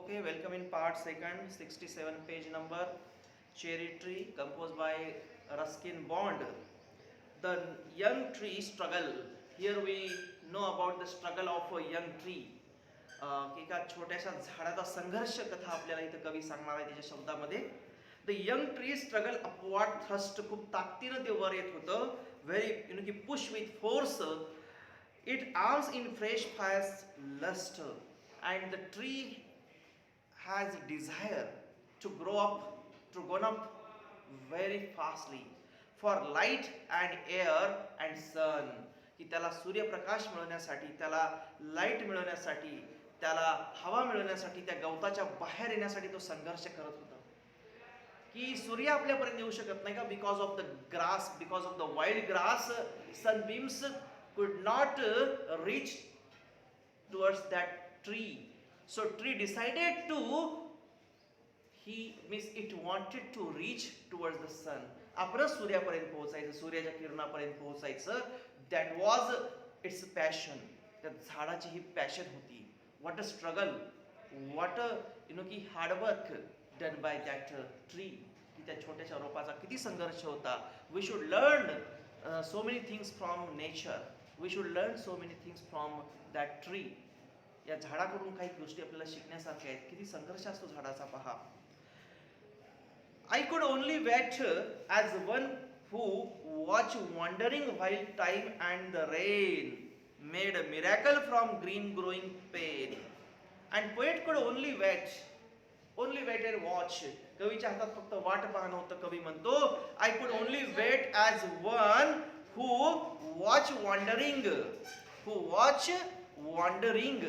Okay, welcome in part second, 67 page number, Cherry Tree, composed by Ruskin Bond. The young tree struggle. Here we know about the struggle of a young tree. एका छोट्याशा झाडाचा संघर्ष कथा आपल्याला इथं कवी सांगणार आहे त्याच्या शब्दामध्ये. The young tree struggle upward thrust, खूप ताकदीनं ते वर येत होतं. Very key push with force. It arms in fresh fires lust, and the tree has desire to grow up, to grow up very fastly for light and air and sun. की त्याला सूर्यप्रकाश मिळवण्यासाठी, त्याला लाईट मिळवण्यासाठी, त्याला हवा मिळवण्यासाठी, त्या गवताच्या बाहेर येण्यासाठी तो संघर्ष करत होता. की सूर्य आपल्यापर्यंत येऊ शकत नाही का, because of the grass, because of the wild grass sunbeams could not reach towards that tree. So tree decided to, it wanted to reach towards the sun. आपण सूर्यापर्यंत पोहोचायचं, सूर्याच्या किरणापर्यंत पोहोचायचं. That was its passion. त्या झाडाची ही passion होती. What a struggle, what a की hard work done by that tree. की त्या छोट्याशा रोपाचा किती संघर्ष होता. We should learn so many things from nature. We should learn so many things from that tree. या झाडाकडून काही गोष्टी आपल्याला शिकण्यासारख्या आहेत. किती संघर्ष असतो झाडाचा पहा. I could only wait as one who watch wandering while time and the rain made a miracle from green growing pain. And poet could only wait and watch. कवीच्या हातात फक्त वाट पाहणं होतं. कवी म्हणतो I could only wait as one who watch wandering.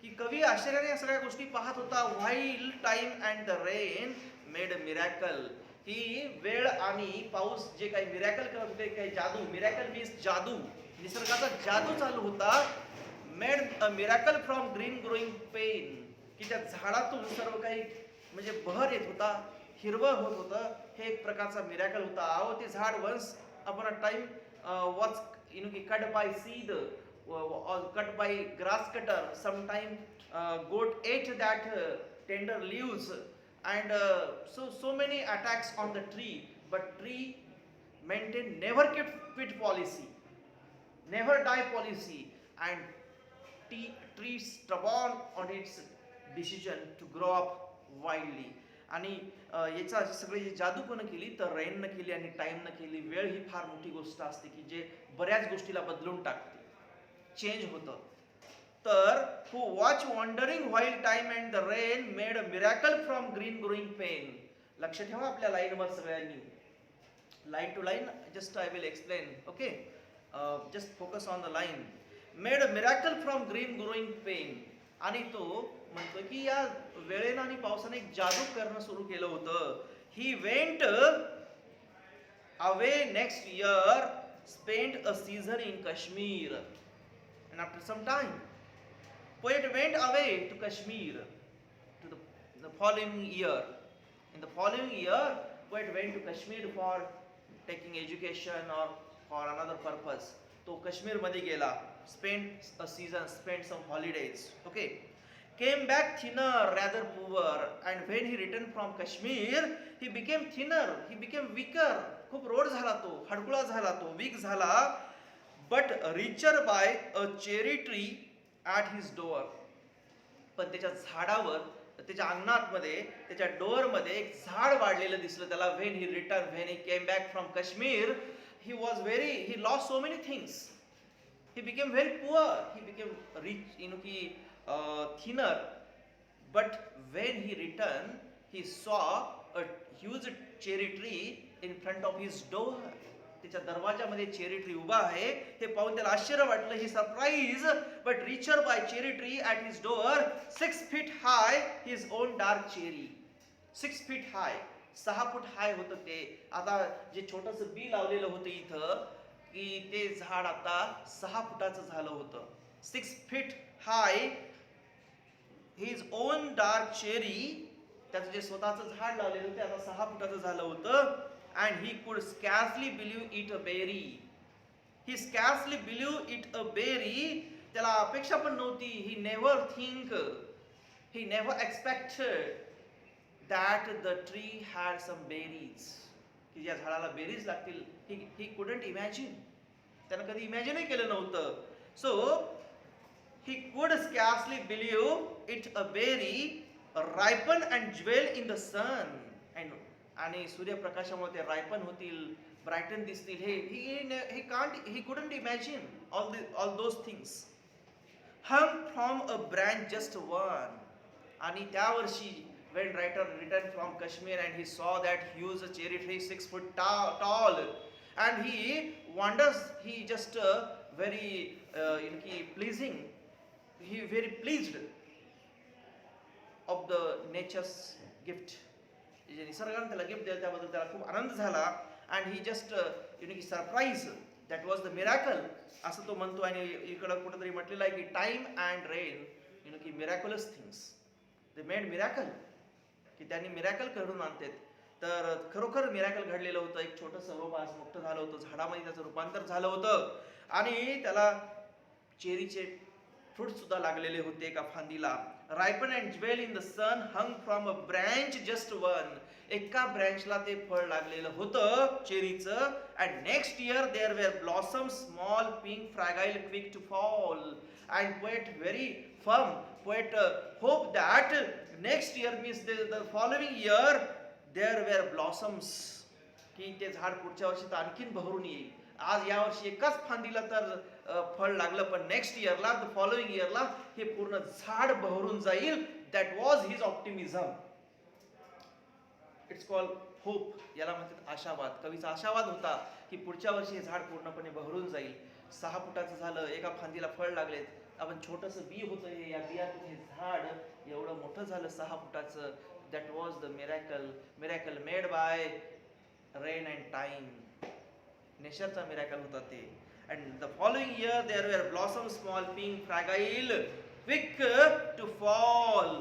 की कवी आश्चर्याने या सगळ्या गोष्टी पाहत होता. While time and the rain made miracle, की वेळ आणि पाऊस जे काही मिरॅकल करत होते, काही जादू, मिरॅकल मीन्स जादू, निसर्गाचा जादू चालू होता. Made a miracle from green growing pain, की त्या झाडातून सर्व काही म्हणजे बहर येत होता, हिरवं होत होतं. हे एक प्रकारचा मिरॅकल होता. अहो ते झाड once upon a time was cut by seed, cut by grass cutter. Sometime goat ate that tender leaves, and so many attacks on the tree, but tree maintained never quit policy, never die policy, and tree stubborn on its decision to grow up wildly. आणि याचा सगळी जादू कोण केली तर रेननं केली आणि टाइमनं केली. वेळ ही फार मोठी गोष्ट असते की जे बऱ्याच गोष्टीला बदलून टाकते, चेंज होतं. तर who watch wandering while time and the rain made a miracle from green growing pain. लक्ष ठेवा आपल्या लाईनवर सगळ्यांनी, line to line. Just I will explain. Okay, just focus on the line. Made a miracle from green growing pain. आणि तो म्हणतो की या वेळेनं आणि पावसाने एक जादू करणं सुरू केलं होतं. He went away next year, spent a season in Kashmir. And after some time, poet went away to Kashmir to the following year. In the following year, poet went to Kashmir for taking education or for another purpose. तो काश्मीर मध्ये गेला. Spent a season, spent some holidays. Okay. Came back thinner, rather poor, and when he returned from Kashmir, he became thinner, he became weaker. खूप road झाला तो, हडकुळा झाला तो, weak झाला. But richer by a cherry tree at his door. पण त्याच्या झाडावर, त्याच्या अंगणात मध्ये, त्याच्या डोअर मध्ये एक झाड वाढलेलं दिसलं त्याला. when he came back from Kashmir, he lost so many things. He became very poor, he became rich, thinner. But when he returned, he saw a huge cherry tree in front of his door. त्याच्या दरवाजामध्ये cherry tree उभा आहे. हे पाहून त्याला आश्चर्य वाटलं. ही surprise. But richer by cherry tree at his door, 6 feet high his own dark cherry. 6 feet high, 6 foot high होतं ते. आता जे छोटंसं बी लावलेलं होतं इथं, की ते झाड आता 6 फुटाचं झालं होतं. 6 feet high his own dark cherry. त्याचं जे स्वतःचं झाड लावलेलं होतं ते आता 6 फुटाचं झालं होतं. And he could scarcely believe it a berry. He scarcely believed it a berry. त्याला अपेक्षा पण नव्हती. He never think He never expected that the tree had some berries. की ज्या झाडाला बेरीज लागतील, he couldn't imagine. त्यानं कधी इमॅजिनही केलं नव्हतं. So he could scarcely believe it a berry ripen and dwell in the sun. आणि सूर्यप्रकाशामुळे ते रायपन होतील, ब्रायटन दिसतील. He couldn't imagine all those things. Hung from a branch just one. आणि त्या वर्षी when writer returned from Kashmir and he saw that huge cherry tree 6 foot tall, and he wonders, he just very pleasing, he very pleased of the nature's gift. जे निसर्गाने त्याला gift दिलं त्याबद्दल त्याला खूप आनंद झाला. and he just surprised, that was the miracle असं तो म्हणतो. आणि इकडं कुठेतरी म्हटलेलं आहे की टाइम अँड रेन की मिरॅक्युलस थिंग्स, दे मेड मिरॅकल, की त्यांनी मिरॅकल घडून आणतात. तर खरोखर मिरॅकल घडलेलं होतं. एक छोटंसं रोप आज मोठं झालं होतं, झाडामध्ये त्याचं रूपांतर झालं होतं आणि त्याला चेरीचे फ्रूट सुद्धा लागलेले होते एका फांदीला. Ripen and jewel in the sun, hung from a branch just one. एका ब्रँचला ते फळ लागलेलं होतं चेरीचं. And next year there were blossom small pink fragile quick to fall. And poet very firm, poet hope that next year means the following year there were blossoms, की ते झाड पुढच्या वर्षी तर आणखीन बहरून येईल. आज या वर्षी एकाच फांदीला तर फळ लागलं, पण नेक्स्ट इयरला, द फॉलोइंग इयरला हे पूर्ण झाड बहरून जाईल. That was his optimism. It's called hope. याला म्हणतात आशावाद. कवीचा आशावाद होता की पुढच्या वर्षी हे झाड पूर्णपणे बहरून जाईल. 6 फुटाचं झालं, एका फांदीला फळ लागलेत. आपण छोटंसं बी होतं हे, या बियातून हे झाड एवढं मोठं झालं 6 फुटाचं. That was the miracle made by rain and time. नेचरचा मिरॅकल होता ते. And the following year there were blossoms small pink fragile quick to fall.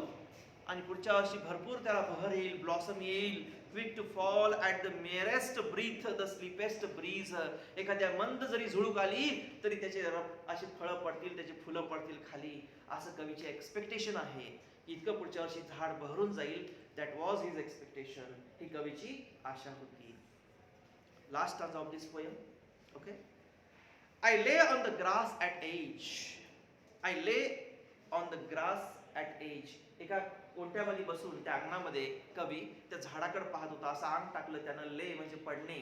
आणि पुढच्या वर्षी भरपूर त्याला बहर येईल, ब्लॉसम येईल. Quick to fall at the merest breath the slightest breeze. एखाद्या मंद जरी झुळूक आली तरी त्याचे अशी फळं पडतील, त्याची फुलं पडतील खाली, असं कवीचे एक्सपेक्टेशन आहे. इतकं पुढच्या वर्षी झाड बहरून जाईल. That was his expectation. ही कवीची आशा होती. Last stanza of this poem. Okay. I lay on the grass at age. I lay on the grass at age. एका कोणत्यामध्ये बसून त्या अंगणामध्ये कवी त्या झाडाकडे पाहत होता. असं अंग टाकलं त्यानं. ले म्हणजे पडणे.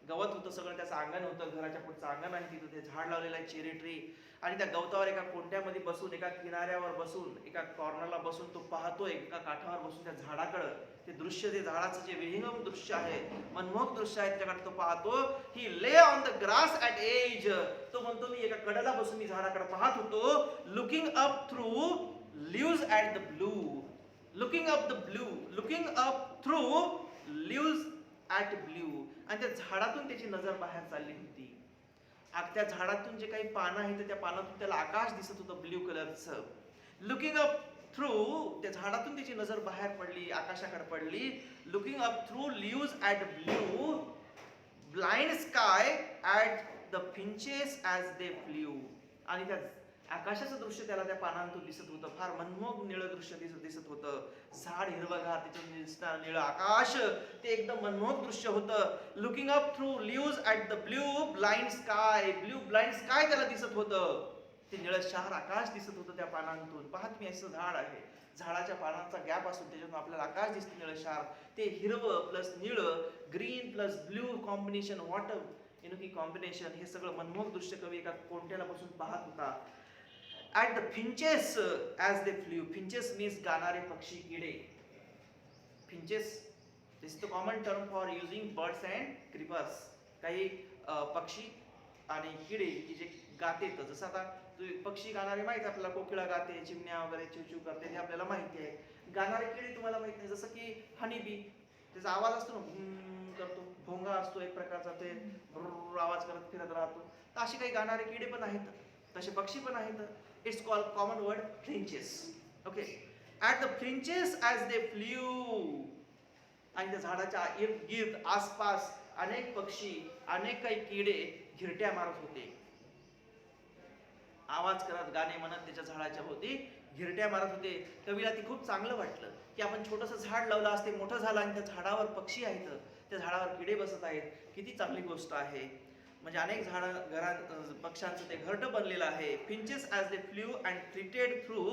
गवत होतं सगळं, त्याचं अंगण होतं, घराच्या पुढचं अंगण आहे, तिथं ते झाड लावलेलं आहे चेरी ट्री. आणि त्या गवतावर एका कोणत्यामध्ये बसून, एका किनाऱ्यावर बसून, एका कॉर्नरला बसून तो पाहतोय, एका काठावर बसून त्या झाडाकडं. ते दृश्य, ते झाडाचं जे विहंगम दृश्य आहे, मनमोहक दृश्य आहे, त्याच्याकडे तो पाहतो. He lay on the grass at edge. तो म्हणतो मी एका कडेला बसून मी झाडाकडे पाहत होतो. Looking up through leaves at the blue. Looking up through leaves at blue. आणि त्या झाडातून त्याची नजर बाहेर चालली होती. त्या झाडातून जे काही पानं आहेत त्या पानातून त्याला आकाश दिसत होतं ब्ल्यू कलरचं. लुकिंग अप थ्रू, त्या झाडातून त्याची नजर बाहेर पडली, आकाशाकडे पडली. Looking up through leaves at blue, blind sky at the finches as they flew. आणि त्या आकाशाचं दृश्य त्याला त्या पानांतून दिसत होतं. फार मनमोहक निळं दृश्य दिसत होतं. झाड हिरवगार, त्याच्यातून दिसणारं निळं आकाश, ते एकदम मनमोहक दृश्य होतं. Looking up through leaves at the blue blind sky. Blue blind sky त्याला दिसत होतं. ते निळं शहर आकाश दिसत होतं त्या पानांतून. पाहत मी असं झाड आहे, झाडाच्या पानांचा गॅप असून त्याच्यातून आपल्याला आकाश दिसतं निळं शहर. ते हिरवं प्लस निळं, green plus blue combination, water की कॉम्बिनेशन, हे सगळं मनमोहक दृश्य कवी एका कोणत्याला बसून पाहत होता. At the finches as they flew. Finches means गाणारे पक्षी, किडे. Finches, this is the common term for using birds and creepers. काही पक्षी आणि किडे की जे गाते. जसं आता पक्षी गाणारे माहिती आपल्याला, कोकिळा गाते, चिमण्या वगैरे चिवचिव करते, हे आपल्याला माहिती आहे. गाणारे किडे तुम्हाला माहित नाही. जसं की हनी बी, त्याचा आवाज असतो ना, करतो, भोंगा असतो एक प्रकारचा, ते आवाज करत फिरत राहतो. तर असे काही गाणारे किडे पण आहेत, तसे पक्षी पण आहेत. It's called common word finches. Okay. At the finches as they flew. आणि त्या झाडाच्या इर्द गिर्द आसपास अनेक पक्षी, अनेक काही किडे घिरट्या मारत होते. आवाज करत, गाणे म्हणत त्याच्या झाडाच्या होती घिरट्या मारत होते. कवीला ते खूप चांगलं वाटलं की आपण छोटंसं झाड लावलं असते, मोठं झालं आणि त्या झाडावर पक्षी आहेत, त्या झाडावर किडे बसत आहेत, किती चांगली गोष्ट आहे. म्हणजे अनेक झाडं घरात पक्ष्यांचं ते घरटं बनलेलं आहे. Finches as they flew and flitted through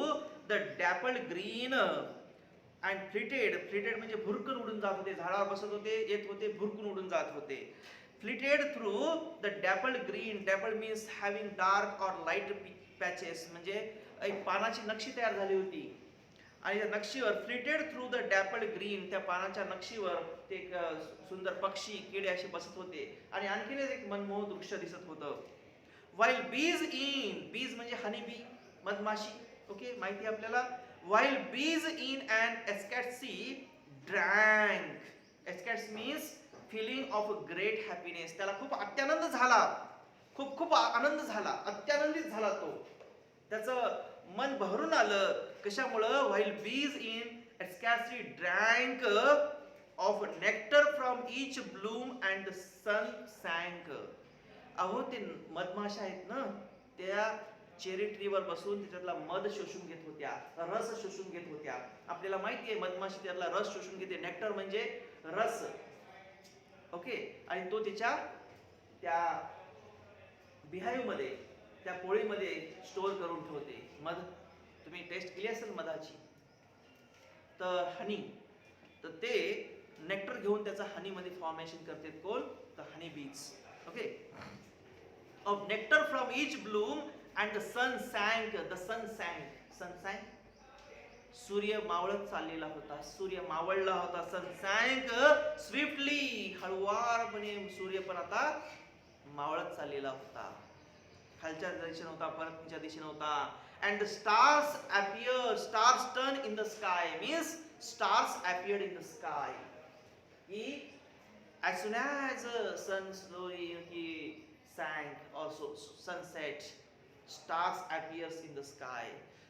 the dappled green and flitted म्हणजे भुरकून उडून जात होते, झाडावर बसत होते, येत होते, भुरकून उडून जात होते. Flitted through the dappled green, dappled means having dark or light patches, म्हणजे एक पानाची नक्षी तयार झाली होती आणि त्या नक्षीवर flitted through the dappled green, त्या पानाच्या नक्षीवर ते एक सुंदर पक्षी किडे असे बसत होते आणि आणखीन एक मनमोहक दृश्य दिसत होतं. वाईल बीज म्हणजे हनी बी, मधमाशी. ओके, माहिती आपल्याला. While bees in and ecstasy drank, ecstasy means feeling of great happiness, त्याला खूप अत्यानंद झाला, खूप खूप आनंद झाला, अत्यानंदित झाला तो, त्याचं मन भरून आलं. कशामुळं? While bees in ecstasy drank of nectar from each bloom and the sun sank. अहो ते मधमाशा आहेत ना, त्या चेरी ट्रीवर बसून त्याच्यातला मध शोषून घेत होत्या, रस शोषून घेत होत्या. आपल्याला माहिती आहे मधमाशी त्यातला रस शोषून घेते, नेक्टर म्हणजे रस. ओके, आणि तो तिच्या त्या बिहाईव्ह मध्ये, त्या पोळीमध्ये स्टोअर करून ठेवते. मध तुम्ही टेस्ट केली असेल मधाची, तर हनी, तर ते नेक्टर घेऊन त्याचा हनी मध्ये फॉर्मेशन करते. कोण? तर हनी बीज. Okay, of nectar from each bloom and the sun sank, sun sank, सूर्य मावळत चाललेला होता, सूर्य मावळला होता. सन सॅन्क स्विफ्टली, हळुवारपणे सूर्य पण आता मावळत चाललेला होता, खालच्या दिशेने होता, परतीच्या दिशेने होता. and the stars appeared, stars turn in the sky means stars appeared in the sky. As soon as sun slowly sank, also sunset, stars appears in the sky.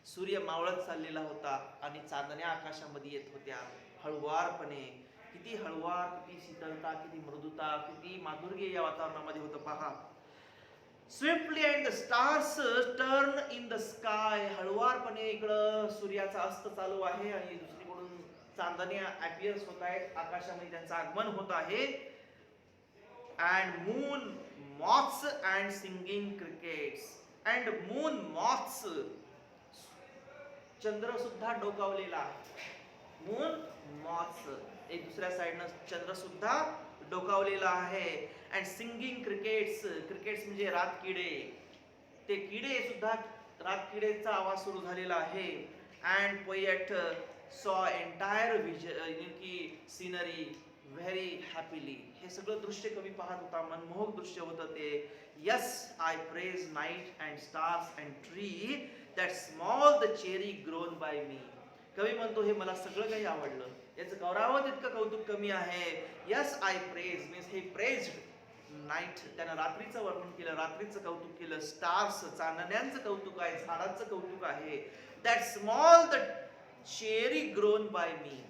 सूर्य मावळत चाललेला होता आणि चांदण्या आकाशामध्ये येत होत्या हळुवारपणे. किती हळुवार, किती शीतलता, किती मृदुता, किती माधुर्य या वातावरणामध्ये होतं पहा. Swiftly and the stars turn in the sky, हळुवारपणे इकडं सूर्याचा अस्त चालू आहे आणि दुसरीकडून चांदण्या अपीअर्स होत आहेत, आकाशामध्ये त्यांचं आगमन होत आहे. And moon moths and singing crickets, and moon moths, चंद्र सुद्धा डोकावलेला आहे. मून मॉथ्स, एक दुसऱ्या साइडनं चंद्र सुद्धा डोकावलेला आहे. अँड सिंगिंग क्रिकेट्स, क्रिकेट्स म्हणजे रातकिडे, ते किडे सुद्धा, रातकिडेचा आवाज सुरू झालेला आहे. अँड पोएट सॉ एंटायर सीनरी व्हेरी हॅपीली, हे सगळं दृश्य कवी पाहत होता, मनमोहक दृश्य होतं ते. Yes I praise night and stars and tree that small the cherry grown by me. कवी म्हणतो हे मला सगळं काही आवडलं, याचं गौरवावं तितकं कौतुक कमी आहे. यस आय प्रेज मीन्स हे प्रेज्ड नाईट, त्यानं रात्रीचं वर्णन केलं, रात्रीचं कौतुक केलं. स्टार्स, चांदण्यांचं कौतुक आहे, झाडाचं कौतुक आहे. That small the cherry grown by me,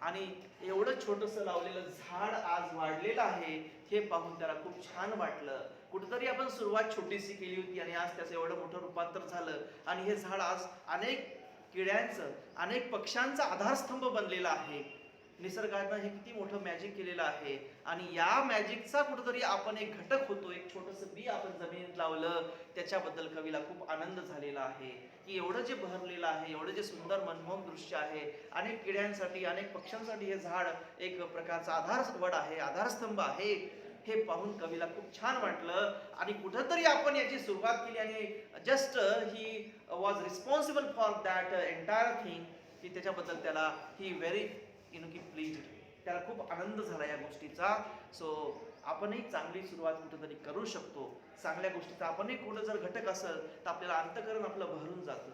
आणि एवढं छोटंसं लावलेलं झाड आज वाढलेलं आहे हे पाहून त्याला खूप छान वाटलं. कुठेतरी आपण सुरुवात छोटीशी केली होती आणि आज त्याचं एवढं मोठं रूपांतर झालं आणि हे झाड आज अनेक किड्यांचं, अनेक पक्ष्यांचा आधारस्तंभ बनलेला आहे. निसर्गानं हे किती मोठं मॅजिक केलेलं आहे आणि या मॅजिकचा कुठेतरी आपण एक घटक होतो. एक छोटंसं बी आपण जमिनीत लावलं, त्याच्याबद्दल कवीला खूप आनंद झालेला आहे की एवढं जे बहरलेलं आहे, एवढं जे सुंदर मनमोहक दृश्य आहे, अनेक किड्यांसाठी, अनेक पक्ष्यांसाठी हे झाड एक प्रकारचा आधारवड आहे, आधारस्तंभ आहे, हे पाहून कवीला खूप छान वाटलं. आणि कुठंतरी आपण याची सुरुवात केली आणि just he was responsible for that entire thing, की त्याच्याबद्दल त्याला ही व्हेरी की प्लीज, त्याला खूप आनंद झाला या गोष्टीचा. सो आपणही चांगली सुरुवात कुठेतरी करू शकतो. चांगल्या गोष्टीचा आपणही कुठं जर घटक असेल तर आपल्याला अंतःकरण आपलं भरून जातं.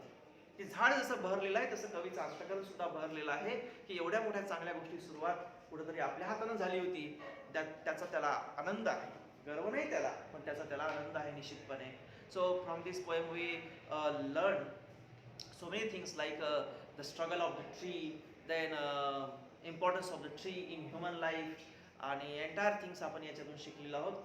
ते झाड जसं भरलेलं आहे तसं कवीचं अंतःकरण सुद्धा भरलेलं आहे की एवढ्या मोठ्या चांगल्या गोष्टी सुरुवात कुठेतरी आपल्या हातानं झाली होती. त्याचा त्याला आनंद आहे, गर्व नाही त्याला, पण त्याला आनंद आहे निश्चितपणे. So from this poem we learn so many things like the struggle of the tree, then importance of the tree in human life, आणि एंटायर थिंग्स आपण याच्यातून शिकलेलो आहोत.